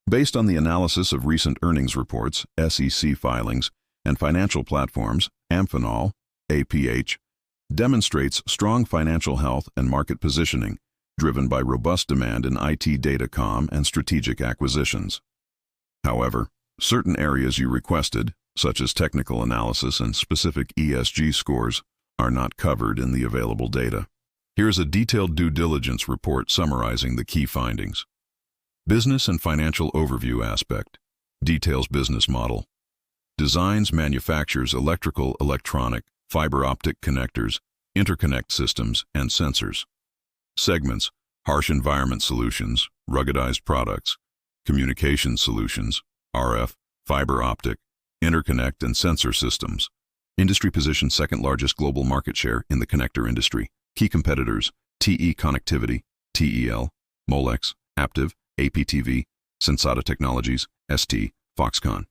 Based on the analysis of recent earnings reports, SEC filings, and financial platforms, Amphenol, APH, demonstrates strong financial health and market positioning, driven by robust demand in IT datacom and strategic acquisitions. However, certain areas you requested, such as technical analysis and specific ESG scores, are not covered in the available data. Here's a detailed due diligence report summarizing the key findings. Business and financial overview aspect. Details business model. Designs, manufactures electrical, electronic, fiber optic connectors, interconnect systems, and sensors. Segments: harsh environment solutions, ruggedized products, communication solutions, RF, fiber optic, interconnect and sensor systems. Industry position: second largest global market share in the connector industry. Key competitors: TE Connectivity, TEL, Molex, Aptiv, APTV, Sensata Technologies, ST, Foxconn.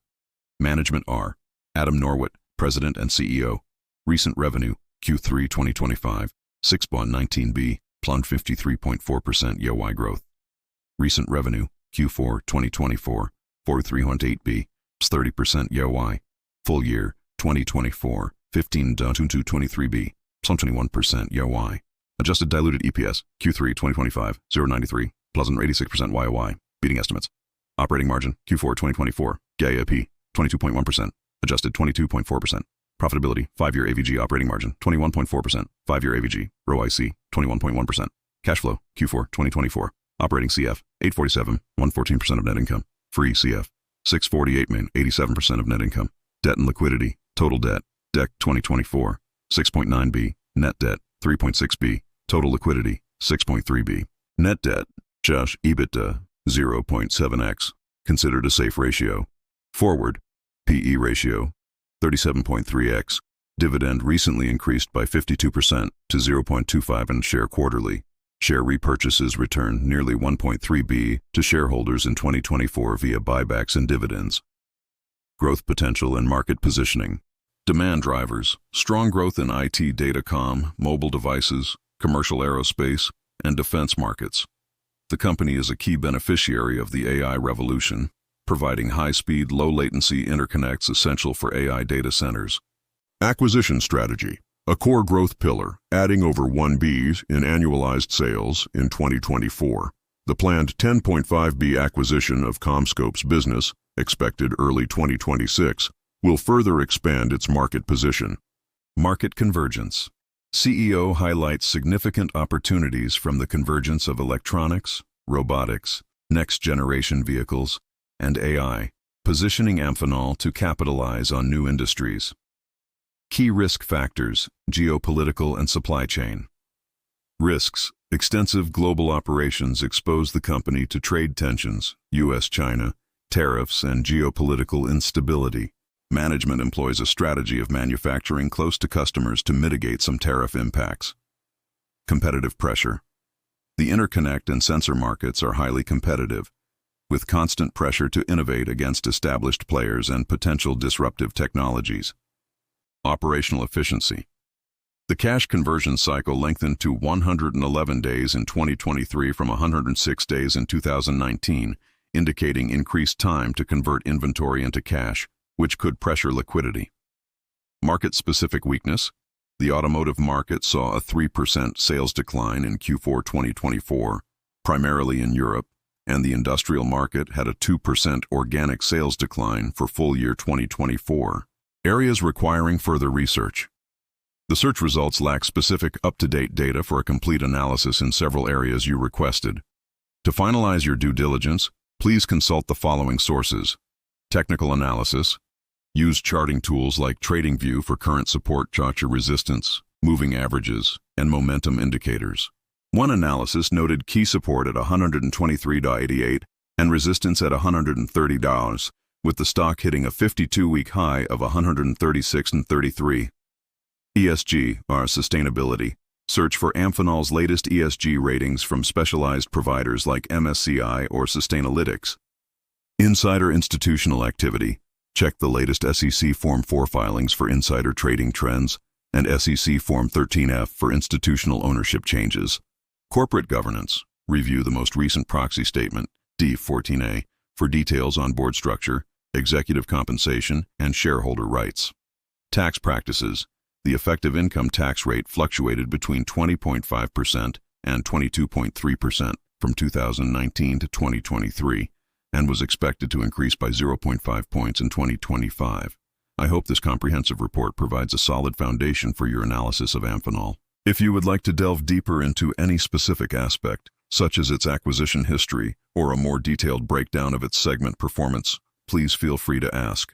Management are Adam Norwitt, President and CEO. Recent revenue, Q3 2025, 6.19B, plunged 53.4% year-over-year growth. Recent revenue, Q4 2024, 43.8B, 30% year-over-year. Full year, 2024, 15.23B, 21% year-over-year. Adjusted diluted EPS, Q3 2025, 0.93, plus 86% year-over-year, beating estimates. Operating margin, Q4 2024, GAAP, 22.1%, adjusted 22.4%. Profitability, 5-year AVG operating margin, 21.4%, 5-year AVG, ROIC, 21.1%. Cash flow, Q4 2024, operating CF, 847, 114% of net income. Free CF, 648 million, 87% of net income. Debt and liquidity, total debt, DEC 2024, 6.9B, net debt, 3.6B, total liquidity, 6.3B. Net debt, Josh EBITDA, 0.7x, considered a safe ratio. Forward, PE ratio, 37.3x. Dividend recently increased by 52% to 0.25 and share quarterly. Share repurchases returned nearly 1.3B to shareholders in 2024 via buybacks and dividends. Growth potential and market positioning. Demand drivers: strong growth in IT datacom, mobile devices, commercial aerospace, and defense markets. The company is a key beneficiary of the AI revolution, providing high-speed, low-latency interconnects essential for AI data centers. Acquisition strategy: a core growth pillar, adding over 1B in annualized sales in 2024. The planned 10.5B acquisition of CommScope's business, expected early 2026, will further expand its market position. Market convergence. CEO highlights significant opportunities from the convergence of electronics, robotics, next-generation vehicles, and AI, positioning Amphenol to capitalize on new industries. Key risk factors: geopolitical and supply chain. Risks: extensive global operations expose the company to trade tensions, US-China, tariffs, and geopolitical instability. Management employs a strategy of manufacturing close to customers to mitigate some tariff impacts. Competitive pressure. The interconnect and sensor markets are highly competitive, with constant pressure to innovate against established players and potential disruptive technologies. Operational efficiency. The cash conversion cycle lengthened to 111 days in 2023 from 106 days in 2019, indicating increased time to convert inventory into cash, which could pressure liquidity. Market-specific weakness. The automotive market saw a 3% sales decline in Q4 2024, primarily in Europe, and the industrial market had a 2% organic sales decline for full year 2024. Areas requiring further research. The search results lack specific up-to-date data for a complete analysis in several areas you requested. To finalize your due diligence, please consult the following sources: technical analysis. Use charting tools like TradingView for current support, resistance, moving averages, and momentum indicators. One analysis noted key support at $123.88 and resistance at $130, with the stock hitting a 52-week high of $136.33. ESG, or sustainability. Search for Amphenol's latest ESG ratings from specialized providers like MSCI or Sustainalytics. Insider institutional activity. Check the latest SEC Form 4 filings for insider trading trends and SEC Form 13F for institutional ownership changes. Corporate governance. Review the most recent proxy statement, D14A, for details on board structure, executive compensation, and shareholder rights. Tax practices. The effective income tax rate fluctuated between 20.5% and 22.3% from 2019 to 2023 and was expected to increase by 0.5 points in 2025. I hope this comprehensive report provides a solid foundation for your analysis of Amphenol. If you would like to delve deeper into any specific aspect, such as its acquisition history or a more detailed breakdown of its segment performance, please feel free to ask.